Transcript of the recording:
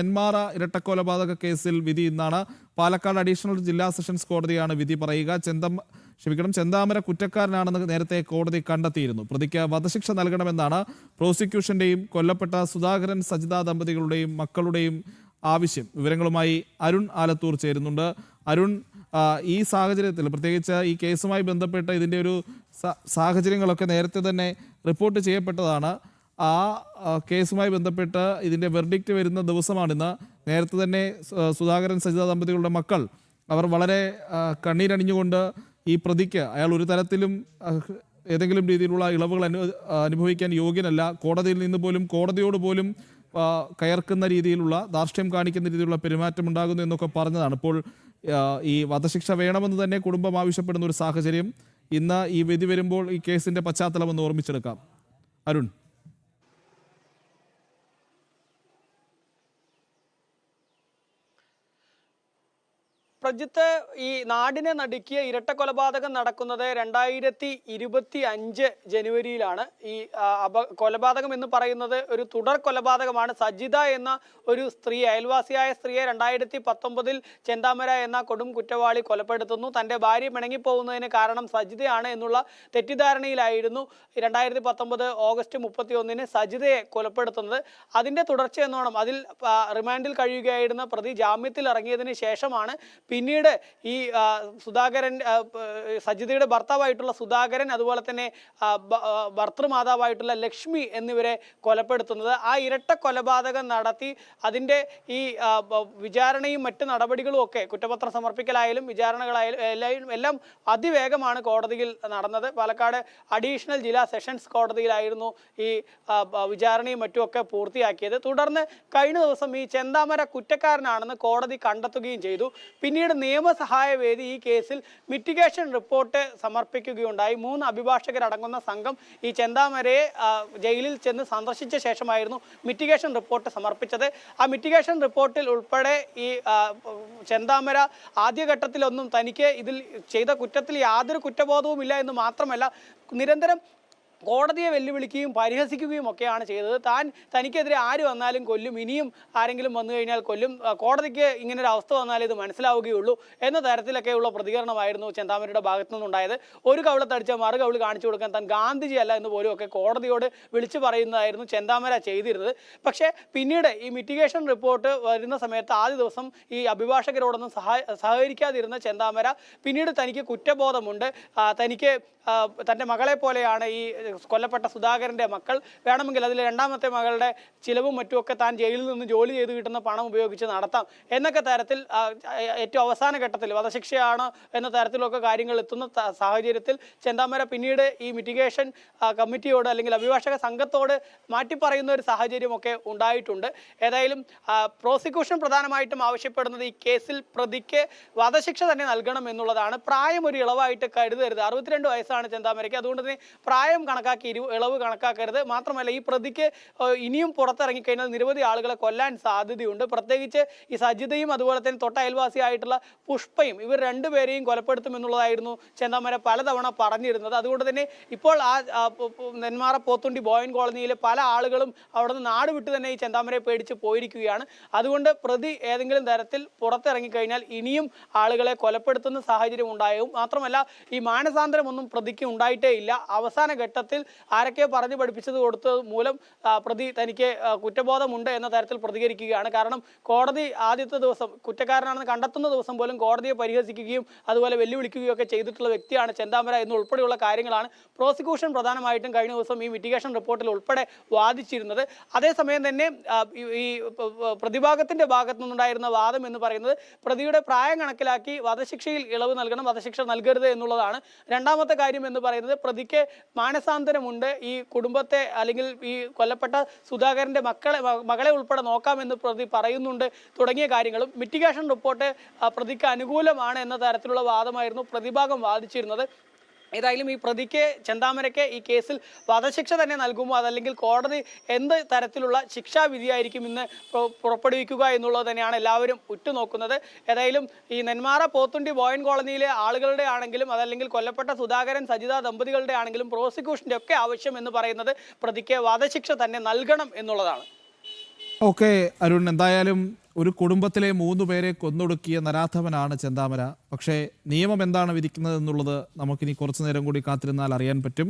നെന്മാറ ഇരട്ടക്കൊലപാതക കേസിൽ വിധി ഇന്നാണ്. പാലക്കാട് അഡീഷണൽ ജില്ലാ സെഷൻസ് കോടതിയാണ് വിധി പറയുക. ചെന്താമര കുറ്റക്കാരനാണെന്ന് നേരത്തെ കോടതി കണ്ടെത്തിയിരുന്നു. പ്രതിക്ക് വധശിക്ഷ നൽകണമെന്നാണ് പ്രോസിക്യൂഷന്റെയും കൊല്ലപ്പെട്ട സുധാകരൻ സജിത ദമ്പതികളുടെയും മക്കളുടെയും ആവശ്യം. വിവരങ്ങളുമായി അരുൺ ആലത്തൂർ ചേരുന്നുണ്ട്. അരുൺ, ഈ സാഹചര്യത്തിൽ പ്രത്യേകിച്ച് ഈ കേസുമായി ബന്ധപ്പെട്ട് ഇതിൻ്റെ ഒരു സാഹചര്യങ്ങളൊക്കെ നേരത്തെ തന്നെ റിപ്പോർട്ട് ചെയ്യപ്പെട്ടതാണ്. ആ കേസുമായി ബന്ധപ്പെട്ട് ഇതിൻ്റെ വെർഡിക്റ്റ് വരുന്ന ദിവസമാണിന്ന്. നേരത്തെ തന്നെ സുധാകരൻ സജിത ദമ്പതികളുടെ മക്കൾ അവർ വളരെ കണ്ണീരണിഞ്ഞുകൊണ്ട് ഈ പ്രതിക്ക് അയാൾ ഒരു തരത്തിലും ഏതെങ്കിലും രീതിയിലുള്ള ഇളവുകൾ അനുഭവിക്കാൻ യോഗ്യനല്ല, കോടതിയിൽ നിന്ന് പോലും കോടതിയോട് പോലും കയർക്കുന്ന രീതിയിലുള്ള ധാർഷ്ട്യം കാണിക്കുന്ന രീതിയിലുള്ള പെരുമാറ്റം ഉണ്ടാകുന്നു എന്നൊക്കെ പറഞ്ഞതാണ്. ഇപ്പോൾ ഈ വധശിക്ഷ വേണമെന്ന് തന്നെ കുടുംബം ആവശ്യപ്പെടുന്ന ഒരു സാഹചര്യം. ഇന്ന് ഈ വിധി വരുമ്പോൾ ഈ കേസിൻ്റെ പശ്ചാത്തലം ഒന്ന് ഓർമ്മിച്ചെടുക്കാം. അരുൺ. പ്രജിത്ത്, ഈ നാടിനെ നടുക്കിയ ഇരട്ടക്കൊലപാതകം നടക്കുന്നത് 2025 ജനുവരിയിലാണ്. ഈ കൊലപാതകം എന്ന് പറയുന്നത് ഒരു തുടർ കൊലപാതകമാണ്. സജിത എന്ന ഒരു സ്ത്രീ, അയൽവാസിയായ സ്ത്രീയെ 2019 ചെന്താമര എന്ന കൊടും കുറ്റവാളി കൊലപ്പെടുത്തുന്നു. തൻ്റെ ഭാര്യ പിണങ്ങിപ്പോകുന്നതിന് കാരണം സജിതയാണ് എന്നുള്ള തെറ്റിദ്ധാരണയിലായിരുന്നു 2019 ഓഗസ്റ്റ് 31 സജിതയെ കൊലപ്പെടുത്തുന്നത്. അതിൻ്റെ തുടർച്ച എന്നോണം അതിൽ റിമാൻഡിൽ കഴിയുകയായിരുന്ന പ്രതി ജാമ്യത്തിൽ ഇറങ്ങിയതിന് ശേഷമാണ് പിന്നീട് ഈ സുധാകരൻ, സജിതയുടെ ഭർത്താവായിട്ടുള്ള സുധാകരൻ, അതുപോലെ തന്നെ ഭർത്തൃമാതാവായിട്ടുള്ള ലക്ഷ്മി എന്നിവരെ കൊലപ്പെടുത്തുന്നത്. ആ ഇരട്ട കൊലപാതകം നടത്തി അതിൻ്റെ ഈ വിചാരണയും മറ്റ് നടപടികളും ഒക്കെ, കുറ്റപത്രം സമർപ്പിക്കലായാലും വിചാരണകളായാലും എല്ലാം അതിവേഗമാണ് കോടതിയിൽ നടന്നത്. പാലക്കാട് അഡീഷണൽ ജില്ലാ സെഷൻസ് കോടതിയിലായിരുന്നു ഈ വിചാരണയും മറ്റുമൊക്കെ പൂർത്തിയാക്കിയത്. തുടർന്ന് കഴിഞ്ഞ ദിവസം ഈ ചെന്താമര കുറ്റക്കാരനാണെന്ന് കോടതി കണ്ടെത്തുകയും ചെയ്തു. പിന്നീട് നിയമസഹായ വേദി ഈ കേസിൽ മിറ്റിഗേഷൻ റിപ്പോർട്ട് സമർപ്പിക്കുകയുണ്ടായി. 3 അഭിഭാഷകരടങ്ങുന്ന സംഘം ഈ ചെന്താമരയെ ജയിലിൽ ചെന്ന് സന്ദർശിച്ച ശേഷമായിരുന്നു മിറ്റിഗേഷൻ റിപ്പോർട്ട് സമർപ്പിച്ചത്. ആ മിറ്റിഗേഷൻ റിപ്പോർട്ടിൽ ഉൾപ്പെടെ ഈ ചെന്താമര ആദ്യഘട്ടത്തിലൊന്നും തനിക്ക് ഇതിൽ ചെയ്ത കുറ്റത്തിൽ യാതൊരു കുറ്റബോധവും ഇല്ല എന്ന് മാത്രമല്ല, നിരന്തരം കോടതിയെ വെല്ലുവിളിക്കുകയും പരിഹസിക്കുകയും ഒക്കെയാണ് ചെയ്തത്. തനിക്കെതിരെ ആര് വന്നാലും കൊല്ലും, ഇനിയും ആരെങ്കിലും വന്നു കഴിഞ്ഞാൽ കൊല്ലും, കോടതിക്ക് ഇങ്ങനൊരു അവസ്ഥ വന്നാലേ ഇത് മനസ്സിലാവുകയുള്ളൂ എന്ന തരത്തിലൊക്കെയുള്ള പ്രതികരണമായിരുന്നു ചെന്താമരയുടെ ഭാഗത്തു നിന്നുണ്ടായത്. ഒരു കവിളത്തടിച്ച മറു കവിൾ കാണിച്ചു കൊടുക്കാൻ താൻ ഗാന്ധിജി അല്ല എന്ന് പോലും ഒക്കെ കോടതിയോട് വിളിച്ചു പറയുന്നതായിരുന്നു ചെന്താമര ചെയ്തിരുന്നത്. പക്ഷേ പിന്നീട് ഈ മിറ്റിഗേഷൻ റിപ്പോർട്ട് വരുന്ന സമയത്ത് ആദ്യ ദിവസം ഈ അഭിഭാഷകരോടൊന്നും സഹകരിക്കാതിരുന്ന ചെന്താമര പിന്നീട് തനിക്ക് കുറ്റബോധമുണ്ട്, തനിക്ക് തൻ്റെ മകളെ പോലെയാണ് ഈ കൊല്ലപ്പെട്ട സുധാകരൻ്റെ മക്കൾ, വേണമെങ്കിൽ അതിൽ രണ്ടാമത്തെ മകളുടെ ചിലവും മറ്റുമൊക്കെ താൻ ജയിലിൽ നിന്ന് ജോലി ചെയ്ത് കിട്ടുന്ന പണം ഉപയോഗിച്ച് നടത്താം എന്നൊക്കെ തരത്തിൽ ഏറ്റവും അവസാന ഘട്ടത്തിൽ വധശിക്ഷയാണ് എന്ന തരത്തിലൊക്കെ കാര്യങ്ങൾ എത്തുന്ന സാഹചര്യത്തിൽ ചെന്താമര പിന്നീട് ഈ മിറ്റിഗേഷൻ കമ്മിറ്റിയോട് അല്ലെങ്കിൽ അഭിഭാഷക സംഘത്തോട് മാറ്റിപ്പറയുന്ന ഒരു സാഹചര്യമൊക്കെ ഉണ്ടായിട്ടുണ്ട്. ഏതായാലും പ്രോസിക്യൂഷൻ പ്രധാനമായിട്ടും ആവശ്യപ്പെടുന്നത് ഈ കേസിൽ പ്രതിക്ക് വധശിക്ഷ തന്നെ നൽകണം എന്നുള്ളതാണ്. പ്രായം ഒരു ഇളവായിട്ട് കരുതരുത്. 62 വയസ്സാണ് ചെന്താമരയ്ക്ക്, അതുകൊണ്ട് തന്നെ പ്രായം കണക്കാക്കി ഇളവ് കണക്കാക്കരുത്. മാത്രമല്ല, ഈ പ്രതിക്ക് ഇനിയും പുറത്തിറങ്ങിക്കഴിഞ്ഞാൽ നിരവധി ആളുകളെ കൊല്ലാൻ സാധ്യതയുണ്ട്. പ്രത്യേകിച്ച് ഈ സജിതയും അതുപോലെ തന്നെ തൊട്ട അയൽവാസിയായിട്ടുള്ള പുഷ്പയും, ഇവർ രണ്ടുപേരെയും കൊലപ്പെടുത്തുമെന്നുള്ളതായിരുന്നു ചെന്താമര പലതവണ പറഞ്ഞിരുന്നത്. അതുകൊണ്ട് തന്നെ ഇപ്പോൾ നെന്മാറ പോത്തുണ്ടി ബോയൻ കോളനിയിലെ പല ആളുകളും അവിടെ നിന്ന് നാട് വിട്ട് തന്നെ ഈ ചെന്താമരയെ പേടിച്ച് പോയിരിക്കുകയാണ്. അതുകൊണ്ട് പ്രതി ഏതെങ്കിലും തരത്തിൽ പുറത്തിറങ്ങിക്കഴിഞ്ഞാൽ ഇനിയും ആളുകളെ കൊലപ്പെടുത്തുന്ന സാഹചര്യം ഉണ്ടാകും. മാത്രമല്ല, ഈ മാനസാന്തരം ഒന്നും പ്രതിക്ക് ഉണ്ടായിട്ടേ ഇല്ല. അവസാന ഘട്ടത്തിൽ ആരൊക്കെ പറഞ്ഞു പഠിപ്പിച്ചത് കൊടുത്തത് മൂലം പ്രതി തനിക്ക് കുറ്റബോധമുണ്ട് എന്ന തരത്തിൽ പ്രതികരിക്കുകയാണ്. കാരണം കോടതി ആദ്യത്തെ ദിവസം കുറ്റക്കാരനാണെന്ന് കണ്ടെത്തുന്ന ദിവസം പോലും കോടതിയെ പരിഹസിക്കുകയും അതുപോലെ വെല്ലുവിളിക്കുകയും ഒക്കെ ചെയ്തിട്ടുള്ള വ്യക്തിയാണ് ചെന്താമര എന്നുൾപ്പെടെയുള്ള കാര്യങ്ങളാണ് പ്രോസിക്യൂഷൻ പ്രധാനമായിട്ടും കഴിഞ്ഞ ദിവസം ഈ മിറ്റിഗേഷൻ റിപ്പോർട്ടിൽ ഉൾപ്പെടെ വാദിച്ചിരുന്നത്. അതേസമയം തന്നെ ഈ പ്രതിഭാഗത്തിന്റെ ഭാഗത്തു നിന്നുണ്ടായിരുന്ന വാദം എന്ന് പറയുന്നത് പ്രതിയുടെ പ്രായം കണക്കിലാക്കി വധശിക്ഷയിൽ ഇളവ് നൽകണം, വധശിക്ഷ നൽകരുത് എന്നുള്ളതാണ്. രണ്ടാമത്തെ കാര്യം എന്ന് പറയുന്നത് പ്രതിക്ക് മാനസാന്തരമുണ്ട്, ഈ കുടുംബത്തെ അല്ലെങ്കിൽ ഈ കൊല്ലപ്പെട്ട സുധാകരന്റെ മകളെ ഉൾപ്പെടെ നോക്കാമെന്ന് പ്രതി പറയുന്നുണ്ട് തുടങ്ങിയ കാര്യങ്ങളും. മിറ്റിഗേഷൻ റിപ്പോർട്ട് പ്രതിക്ക് അനുകൂലമാണ് എന്ന തരത്തിലുള്ള വാദമായിരുന്നു പ്രതിഭാഗം വാദിച്ചിരുന്നത്. ഏതായാലും ഈ പ്രതിക്ക് ചെന്താമരയ്ക്ക് ഈ കേസിൽ വധശിക്ഷ തന്നെ നൽകുമോ, അതല്ലെങ്കിൽ കോടതി എന്ത് തരത്തിലുള്ള ശിക്ഷാവിധിയായിരിക്കും ഇന്ന് പുറപ്പെടുവിക്കുക എന്നുള്ളത് തന്നെയാണ് എല്ലാവരും ഉറ്റുനോക്കുന്നത്. ഏതായാലും ഈ നെന്മാറ പോത്തുണ്ടി ബോയൻ കോളനിയിലെ ആളുകളുടെ ആണെങ്കിലും അതല്ലെങ്കിൽ കൊല്ലപ്പെട്ട സുധാകരൻ സജിത ദമ്പതികളുടെ ആണെങ്കിലും പ്രോസിക്യൂഷൻ്റെ ഒക്കെ ആവശ്യം എന്ന് പറയുന്നത് പ്രതിക്ക് വധശിക്ഷ തന്നെ നൽകണം എന്നുള്ളതാണ്. ഓക്കെ അരുൺ, എന്തായാലും ഒരു കുടുംബത്തിലെ 3 പേരെ കൊന്നൊടുക്കിയ നരാധവനാണ് ചെന്താമര. പക്ഷേ നിയമം എന്താണ് വിധിക്കുന്നത് എന്നുള്ളത് നമുക്കിനി കുറച്ചു നേരം കൂടി കാത്തിരുന്നാൽ അറിയാൻ പറ്റും.